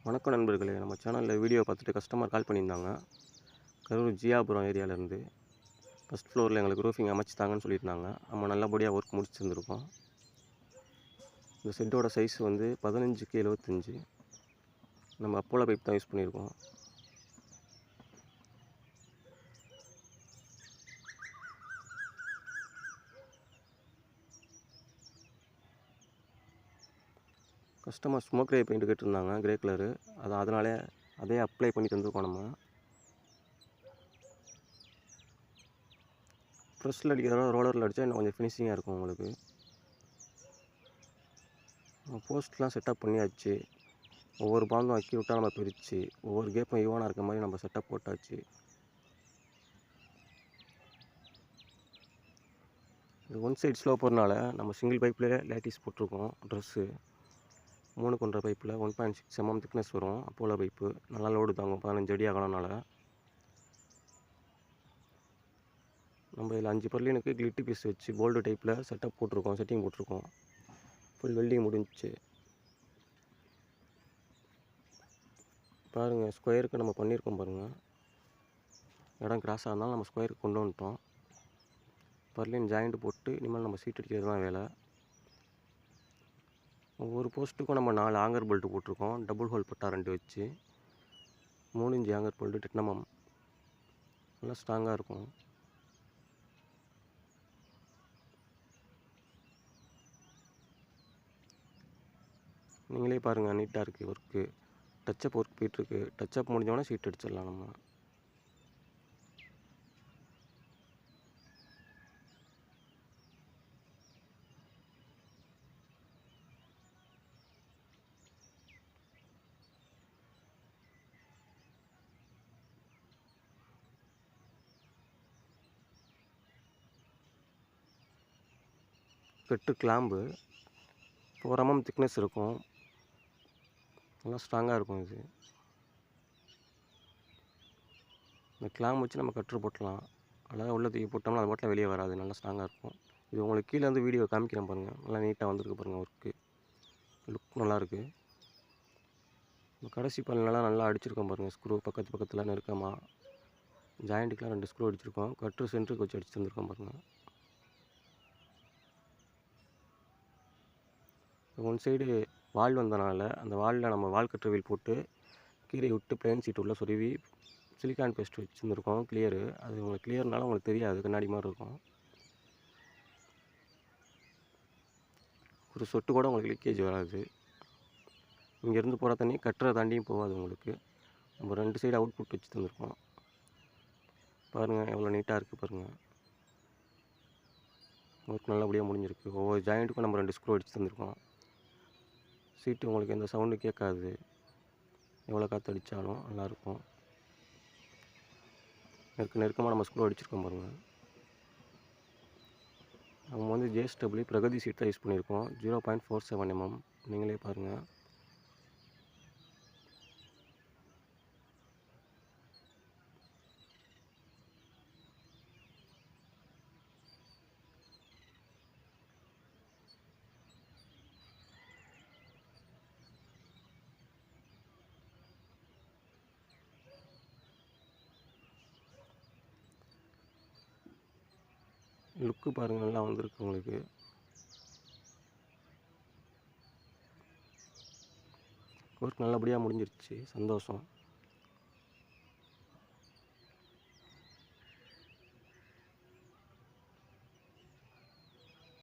வணக்கம் நண்பர்களே, நம்ம சேனலில் வீடியோ பார்த்துட்டு கஸ்டமர் கால் பண்ணியிருந்தாங்க. கரூர் ஜியாபுரம் ஏரியாவிலேருந்து ஃபஸ்ட் ஃப்ளோரில் எங்களுக்கு ரூஃபிங் அமைச்சு தாங்கன்னு சொல்லியிருந்தாங்க. நம்ம நல்லபடியாக ஒர்க் முடிச்சிருந்துருக்கோம். இந்த செட்டோட சைஸ் வந்து 15க்கு 75. நம்ம அப்போலோ பைப் தான் யூஸ் பண்ணியிருக்கோம். கஸ்டமர் ஸ்மோக் கிரே பெயிண்ட் கேட்டிருந்தாங்க, கிரே கலரு. அதனாலே அதே அப்ளை பண்ணி தந்துருக்கோம். நம்ம ப்ரெஷ்ஷில் அடிக்கிறதோட ரோலரில் அடித்தா இன்னும் கொஞ்சம் ஃபினிஷிங்காக இருக்கும் உங்களுக்கு. போஸ்ட்லாம் செட்டப் பண்ணியாச்சு. ஒவ்வொரு பாந்தும் அக்யூரேட்டாக நம்ம பிரித்து ஒவ்வொரு கேப்பும் ஈவனாக இருக்க மாதிரி நம்ம செட்டப் போட்டாச்சு. இது ஒன் சைட் ஸ்லோப்பர்னால நம்ம சிங்கிள் பைப்லேயே லேட்டிஸ் போட்டிருக்கோம். ட்ரெஸ்ஸு 3 பைப்பில் 1.6 mm திக்னஸ் வரும். அப்போலோ பைப்பு நல்லா லோடு தாங்கும். 15 அடி அகலனால நம்ம இதில் 5 பர்லினுக்கு கிளிட்டு பீஸ் வச்சு போல்டு டைப்பில் செட்டப் போட்டிருக்கோம், செட்டிங் போட்டிருக்கோம். ஃபுல் வெல்டிங் முடிஞ்சிச்சு. பாருங்கள், ஸ்கொயருக்கு நம்ம பண்ணியிருக்கோம் பாருங்கள். இடம் கிராஸாக இருந்தாலும் நம்ம ஸ்கொயருக்கு கொண்டு வந்துட்டோம். பர்லின் ஜாயிண்ட் போட்டு இனிமேல் நம்ம சீட் அடிக்கிறது தான் வேலை. ஒவ்வொரு போஸ்ட்டுக்கும் நம்ம 4 ஆங்கர் போல்ட்டு போட்டிருக்கோம். டபுள் ஹோல் பட்டா 2 வச்சு 3 இன்ச் ஆங்கர் போல்ட்டு 10 mm. நல்லா ஸ்ட்ராங்காக இருக்கும். நீங்களே பாருங்கள், நீட்டாக இருக்குது ஒர்க்கு. டச்சப் ஒர்க் போயிட்டுருக்கு. டச்சப் முடிஞ்சோடனே சீட் அடிச்சிடலாம் நம்ம. கட்டு கிளாம்பு 4 mm திக்னஸ் இருக்கும். நல்லா ஸ்ட்ராங்காக இருக்கும். இது இந்த கிளாம்பு வச்சு நம்ம கட்ரு போட்டலாம். அழகாக உள்ள தூக்கி போட்டோம்னா அது பாட்டில் வெளியே வராது. நல்லா ஸ்ட்ராங்காக இருக்கும். இது உங்களுக்கு கீழே வந்து வீடியோ காமிக்கிறேன் பாருங்கள். நல்லா நீட்டாக வந்திருக்கு பாருங்கள். ஒர்க்கு லுக் நல்லாயிருக்கு. கடைசி பல்லுலாம் நல்லா அடிச்சிருக்கோம் பாருங்கள். ஸ்க்ரூ பக்கத்தில் நெருக்கமாக ஜாயிண்ட்டுக்கெலாம் 2 ஸ்க்ரூ அடிச்சிருக்கோம். கட்ரு சென்டருக்கு வச்சு அடிச்சு தந்துருக்கோம் பாருங்கள். ஒன் சைடு வால் வந்தனால அந்த வாலில் நம்ம வால் கட்ரு வீல் போட்டு கீரை விட்டு பிளேன் சீட் உள்ள சொருவி சிலிக்கான் பேஸ்ட் வச்சுருந்துருக்கோம். கிளியரு அது உங்களுக்கு கிளியர்னால உங்களுக்கு தெரியாது, கண்ணாடி மாதிரி இருக்கும். ஒரு சொட்டு கூட உங்களுக்கு லீக்கேஜ் வராது. இங்கேருந்து போகிற தண்ணி கட்டுற தாண்டியும் போகாது உங்களுக்கு. நம்ம 2 சைடு அவுட்புட் வச்சு தந்துருக்கோம். பாருங்கள் எவ்வளோ நீட்டாக இருக்குது பாருங்கள். ஒர்க் நல்லபடியாக முடிஞ்சிருக்கு. ஒவ்வொரு ஜாயிண்ட்டுக்கும் நம்ம 2 ஸ்க்ரூ அடிச்சு தந்துருக்கோம். சீட்டு உங்களுக்கு எந்த சவுண்டு கேட்காது. எவ்வளோ காற்று அடித்தாலும் நல்லாயிருக்கும். நெருக்கமாக நம்ம ஸ்க்ரூ அடிச்சிருக்கோம் பாருங்கள். நம்ம வந்து JSW பிரகதி சீட் தான் யூஸ் பண்ணியிருக்கோம். 0.47 mm. நீங்களே பாருங்கள். லுக்கு பாருங்கள், நல்லா வந்திருக்கு உங்களுக்கு. ஒர்க் நல்லபடியாக முடிஞ்சிருச்சு. சந்தோஷம்.